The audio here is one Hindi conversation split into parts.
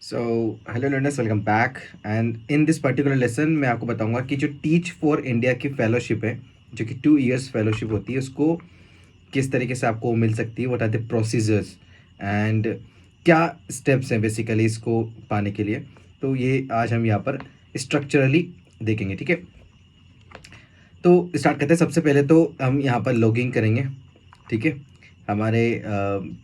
So hello learners, welcome back. And in this particular lesson मैं आपको बताऊंगा कि जो टीच फॉर इंडिया की फेलोशिप है, जो कि 2 इयर्स फेलोशिप होती है, उसको किस तरीके से आपको मिल सकती है, what are the procedures and क्या स्टेप्स हैं बेसिकली इसको पाने के लिए। तो ये आज हम यहाँ पर स्ट्रक्चरली देखेंगे, ठीक है। तो स्टार्ट करते हैं। सबसे पहले तो हम यहाँ पर लॉगिन करेंगे, ठीक है। हमारे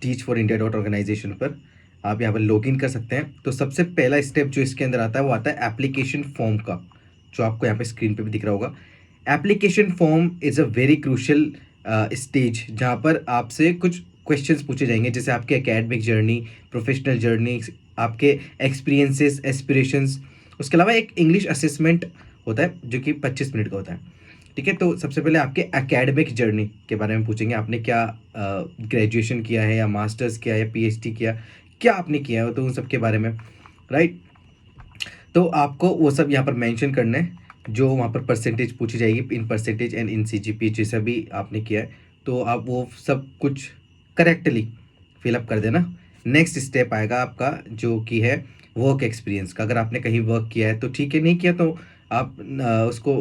Teach For India dot organisation पर आप यहाँ पर लॉगिन कर सकते हैं। तो सबसे पहला स्टेप जो इसके अंदर आता है वो आता है एप्लीकेशन फॉर्म का, जो आपको यहाँ पे स्क्रीन पे भी दिख रहा होगा। Application form is a very crucial stage जहाँ पर आपसे कुछ क्वेश्चंस पूछे जाएंगे, जैसे आपके एकेडमिक जर्नी, प्रोफेशनल जर्नी, आपके एक्सपीरियंसेस, एस्पिरेशंस। उसके अलावा एक इंग्लिश असेसमेंट होता है जो कि 25 मिनट का होता है, ठीक है। तो सबसे पहले आपके एकेडमिक जर्नी के बारे में पूछेंगे। आपने क्या ग्रेजुएशन किया है या मास्टर्स किया या पीएचडी किया, क्या आपने किया है, तो उन सब के बारे में, राइट। तो आपको वो सब यहाँ पर मेंशन करना है, जो वहाँ पर परसेंटेज पूछी जाएगी, in percentage and in CGP जैसा भी आपने किया है, तो आप वो सब कुछ करेक्टली फिलअप कर देना। नेक्स्ट स्टेप आएगा आपका जो कि है वर्क एक्सपीरियंस का। अगर आपने कहीं वर्क किया है तो ठीक है, नहीं किया तो आप उसको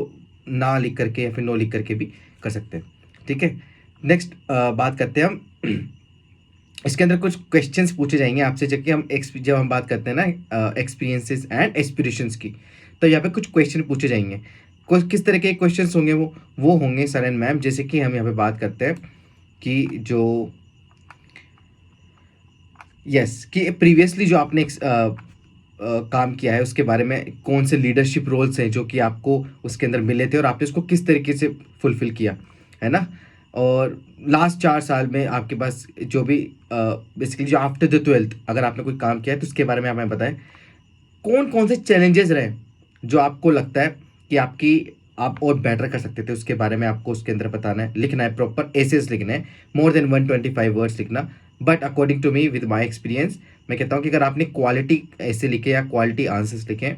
ना लिख करके या फिर नो लिख करके भी कर सकते हैं, ठीक है। नेक्स्ट बात करते हैं हम इसके अंदर कुछ क्वेश्चंस पूछे जाएंगे आपसे, जब हम बात करते हैं ना एक्सपीरियंसेस एंड एस्पिरेशंस की, तो यहाँ पे कुछ क्वेश्चन पूछे जाएंगे। किस तरह के क्वेश्चंस होंगे वो होंगे सर एंड मैम, जैसे कि हम यहाँ पे बात करते हैं कि जो यस कि प्रीवियसली जो आपने काम किया है उसके बारे में, कौन से लीडरशिप रोल्स हैं जो कि आपको उसके अंदर मिले थे और आपने उसको किस तरीके से फुलफिल किया है ना। और लास्ट 4 साल में आपके पास जो भी बेसिकली जो आफ्टर द 12th अगर आपने कोई काम किया है तो उसके बारे में आप हमें बताएं। कौन कौन से चैलेंजेस रहे जो आपको लगता है कि आप और बेटर कर सकते थे, उसके बारे में आपको उसके अंदर बताना है, लिखना है, प्रॉपर एसेस लिखना है, मोर देन 125 वर्ड्स लिखना। But according to me with my experience मैं कहता हूँ कि अगर आपने क्वालिटी ऐसे लिखे या क्वालिटी आंसर्स लिखे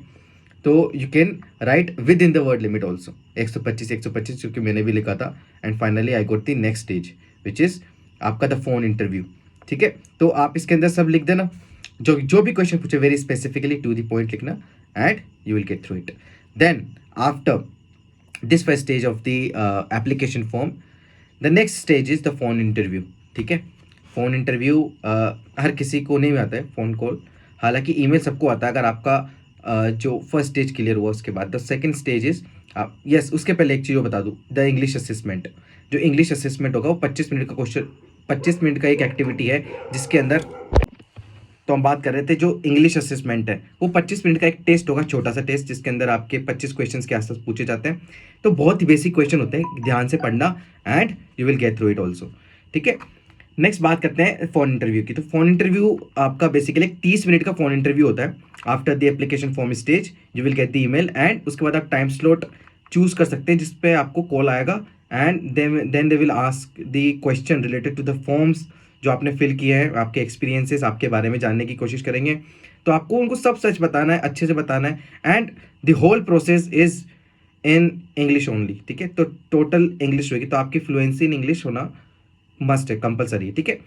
तो you can write with in the word limit also. 125 क्योंकि मैंने भी लिखा था। And finally I goat the next stage which is आपका द फोन इंटरव्यू, ठीक है। तो आप इसके अंदर सब लिख देना, जो जो भी क्वेश्चन पूछे very specifically to the point लिखना, and you will get through it. Then after this first stage of the application form, the next stage is the phone interview, ठीक है। फ़ोन इंटरव्यू हर किसी को नहीं आता है, फ़ोन कॉल। हालांकि ईमेल सबको आता है अगर आपका जो फर्स्ट स्टेज क्लियर हुआ उसके बाद। The second stage is yes, उसके पहले एक चीज़ बता दूँ, द इंग्लिश असेसमेंट। जो इंग्लिश असेसमेंट होगा वो 25 मिनट का क्वेश्चन, 25 मिनट का एक एक्टिविटी है जिसके अंदर, तो हम बात कर रहे थे जो इंग्लिश असेसमेंट है वो 25 मिनट का एक टेस्ट होगा, छोटा सा टेस्ट, जिसके अंदर आपके 25 क्वेश्चंस के आसपास पूछे जाते हैं। तो बहुत ही बेसिक क्वेश्चन होते हैं, ध्यान से पढ़ना and you will get through it also, ठीक है। नेक्स्ट बात करते हैं फ़ोन इंटरव्यू की। तो फ़ोन इंटरव्यू आपका बेसिकली 30 मिनट का फ़ोन इंटरव्यू होता है। After the application form stage you will get the email, and उसके बाद आप टाइम स्लॉट चूज़ कर सकते हैं जिस पे आपको कॉल आएगा, and then they will ask the question related to the forms जो आपने फिल किए हैं, आपके एक्सपीरियंसेस, आपके बारे में जानने की कोशिश करेंगे। तो आपको उनको सब सच बताना है, अच्छे से बताना है, and the whole process is in English only, ठीक है। तो टोटल इंग्लिश होगी, तो आपकी फ्लुएंसी इन इंग्लिश होना मस्ट है, कंपलसरी है, ठीक है।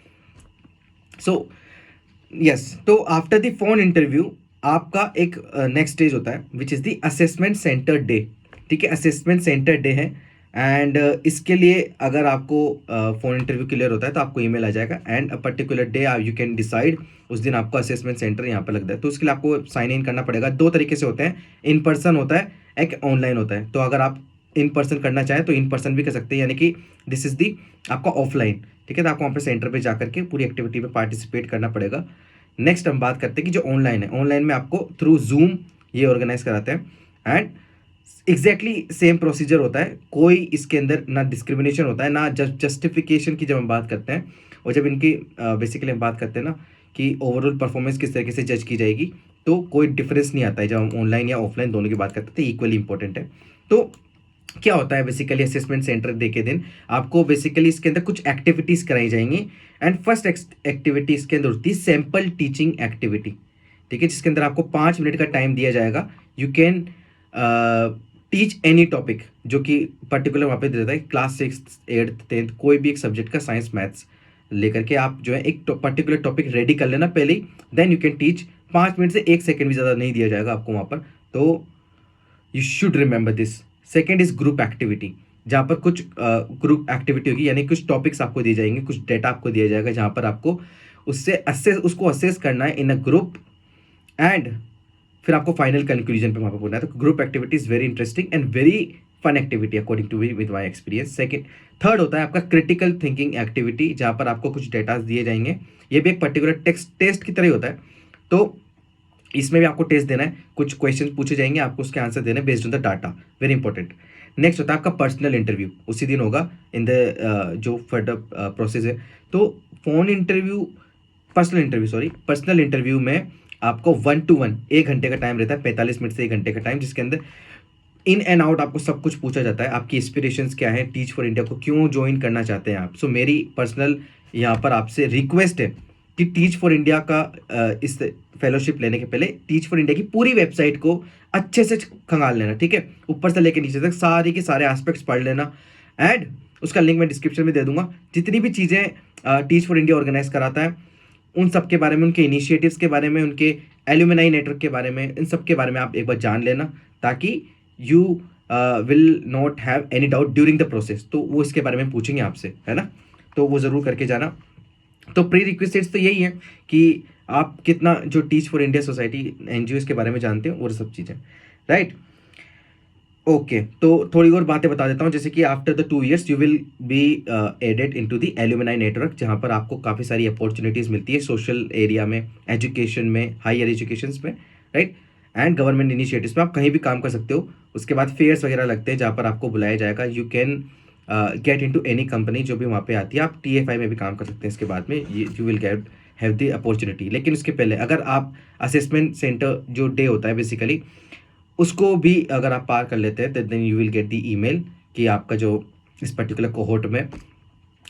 सो यस, तो आफ्टर द फोन इंटरव्यू आपका एक नेक्स्ट स्टेज होता है which is the assessment centre day, ठीक है। असेसमेंट सेंटर डे है, एंड इसके लिए अगर आपको फ़ोन इंटरव्यू क्लियर होता है तो आपको ईमेल आ जाएगा, and a particular day you can decide उस दिन आपका असेसमेंट सेंटर यहाँ पर लगता है। तो उसके लिए आपको साइन इन करना पड़ेगा। 2 तरीके से होते हैं, इन पर्सन होता है, एक ऑनलाइन होता है। तो अगर आप इन पर्सन करना चाहें तो इन पर्सन भी कर सकते हैं, यानी कि दिस इज़ दी आपका ऑफलाइन, ठीक है। तो आपको वहाँ पे सेंटर पे जाकर के पूरी एक्टिविटी में पार्टिसिपेट करना पड़ेगा। नेक्स्ट हम बात करते हैं कि जो ऑनलाइन है, ऑनलाइन में आपको थ्रू जूम ये ऑर्गेनाइज कराते हैं, एंड एग्जैक्टली सेम प्रोसीजर होता है। कोई इसके अंदर ना डिस्क्रिमिनेशन होता है ना जस्टिफिकेशन की जब हम बात करते हैं, और जब इनकी बेसिकली हम बात करते हैं ना कि ओवरऑल परफॉर्मेंस किस तरीके से जज की जाएगी, तो कोई डिफरेंस नहीं आता है जब हम ऑनलाइन या ऑफलाइन दोनों की बात करते हैं, इक्वली इंपॉर्टेंट है। तो क्या होता है बेसिकली असेसमेंट सेंटर डे के दिन आपको बेसिकली इसके अंदर कुछ एक्टिविटीज कराई जाएंगी, एंड फर्स्ट एक्टिविटी इसके अंदर होती है सैम्पल टीचिंग एक्टिविटी, ठीक है, जिसके अंदर आपको 5 मिनट का टाइम दिया जाएगा। You can teach any topic जो कि पर्टिकुलर वहाँ पे दे देता है, क्लास 6th 8th 10th कोई भी एक सब्जेक्ट का, साइंस मैथ्स लेकर के आप जो है एक पर्टिकुलर टॉपिक रेडी कर लेना पहले ही, then you can teach 5 minute से 1 सेकंड भी ज़्यादा नहीं दिया जाएगा आपको वहाँ पर। तो you should remember this. Second is group activity, जहाँ पर कुछ ग्रुप एक्टिविटी होगी, यानी कुछ टॉपिक्स आपको दिए जाएंगे, कुछ डेटा आपको दिया जाएगा, जहाँ पर आपको उसको असेस करना है इन अ ग्रुप, एंड फिर आपको फाइनल कंक्लूजन पे वहाँ पर बोलना है। तो group activity is very interesting and very fun activity according to with my experience. Second, third होता है आपका क्रिटिकल थिंकिंग एक्टिविटी, जहाँ पर आपको कुछ डेटा दिए जाएंगे, ये भी एक पर्टिकुलर टेस्ट की तरह ही होता है। तो इसमें भी आपको टेस्ट देना है, कुछ क्वेश्चन पूछे जाएंगे, आपको उसके आंसर देने based on the data, very important. Next होता है आपका पर्सनल इंटरव्यू, उसी दिन होगा इन द जो फर्दर प्रोसेस है। तो फोन इंटरव्यू, पर्सनल इंटरव्यू में आपको 1 to 1 1 घंटे का टाइम रहता है, 45 मिनट से 1 घंटे का टाइम, जिसके अंदर इन एंड आउट आपको सब कुछ पूछा जाता है। आपकी इंस्पिरेशंस क्या है, टीच फॉर इंडिया को क्यों ज्वाइन करना चाहते हैं आप। सो मेरी पर्सनल यहाँ पर आपसे रिक्वेस्ट है कि टीच फॉर इंडिया का इस फेलोशिप लेने के पहले टीच फॉर इंडिया की पूरी वेबसाइट को अच्छे से खंगाल लेना, ठीक है, ऊपर से लेकर नीचे तक सारे के सारे एस्पेक्ट्स पढ़ लेना, एंड उसका लिंक मैं डिस्क्रिप्शन में दे दूंगा। जितनी भी चीज़ें टीच फॉर इंडिया ऑर्गेनाइज कराता है, उन सब के बारे में, उनके इनिशिएटिव्स के बारे में, उनके एल्यूमिनाई नेटवर्क के बारे में, इन सब के बारे में आप एक बार जान लेना, ताकि you will not have any doubt during the process. तो वो इसके बारे में पूछेंगे आपसे, है ना, तो वो ज़रूर करके जाना। तो प्री रिक्वेस्टेड्स तो यही है कि आप कितना जो teach For India society NGO के बारे में जानते हो, वो सब चीज़ें, राइट। ओके, तो थोड़ी और बातें बता देता हूँ, जैसे कि after the 2 years you will be added into the alumni network, जहाँ पर आपको काफ़ी सारी अपॉर्चुनिटीज़ मिलती है सोशल एरिया में, एजुकेशन में, हायर एजुकेशन में, राइट, एंड गवर्नमेंट इनिशिएटिव्स में आप कहीं भी काम कर सकते हो। उसके बाद फेयर्स वगैरह लगते हैं, जहाँ पर आपको बुलाया जाएगा। You can get into any company जो भी वहाँ पे आती है। आप TFI में भी काम कर सकते हैं इसके बाद में, you will gate have the opportunity. लेकिन उसके पहले अगर आप असेसमेंट सेंटर जो डे होता है बेसिकली, उसको भी अगर आप पार कर लेते हैं, तो then you will get the email कि आपका जो इस पर्टिकुलर कोहोर्ट में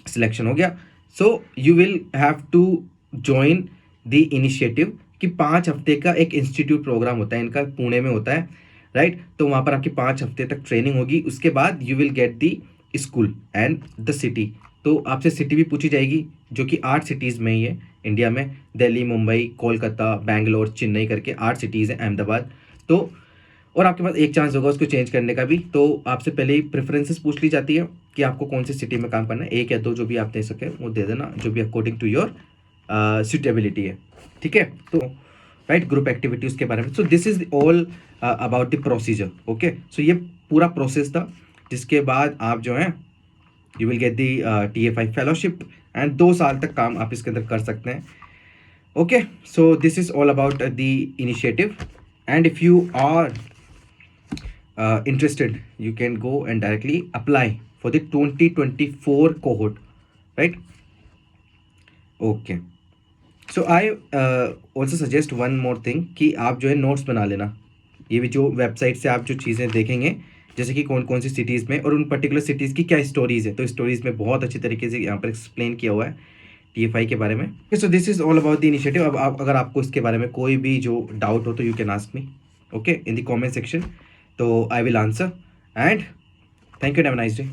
सिलेक्शन हो गया। So you will have to join the initiative, कि 5 हफ्ते का एक इंस्टीट्यूट प्रोग्राम होता है इनका, पुणे में होता है, राइट। तो वहाँ पर आपकी 5 हफ्ते तक ट्रेनिंग होगी। उसके बाद you will get the school and the city. तो आपसे सिटी भी पूछी जाएगी, जो कि 8 सिटीज़ में ही है इंडिया में, दिल्ली, मुंबई, कोलकाता, बैंगलोर, चेन्नई करके 8 सिटीज़ हैं, अहमदाबाद। तो और आपके पास एक चांस होगा उसको चेंज करने का भी। तो आपसे पहले ही प्रेफरेंसेस पूछ ली जाती है कि आपको कौन सी सिटी में काम करना है, 1 या 2 जो भी आप दे सकें वो दे देना, जो भी अकॉर्डिंग टू योर सुटेबिलिटी है, ठीक है। तो राइट, ग्रुप एक्टिविटीज़ के बारे में। So this is all about the procedure, okay. So ये पूरा प्रोसेस था, जिसके बाद आप जो है you will get the TFI fellowship, and 2 साल तक काम आप इसके अंदर कर सकते हैं, okay. So this is all about the initiative, and if you are interested, you can go and directly apply for the 2024 cohort, right? Okay, so I also suggest one more thing कि आप जो है नोट्स बना लेना। ये भी जो वेबसाइट से आप जो चीज़ें देखेंगे, जैसे कि कौन कौन सी सिटीज़ में और उन पर्टिकुलर सिटीज़ की क्या स्टोरीज़ है, तो स्टोरीज़ में बहुत अच्छी तरीके से यहाँ पर एक्सप्लेन किया हुआ है TFI के बारे में। So this is all about the initiative. अब आप अगर आपको इसके बारे में कोई भी जो डाउट हो, तो you can ask me, okay, in the comment section. तो I will answer, and thank you, have a nice day.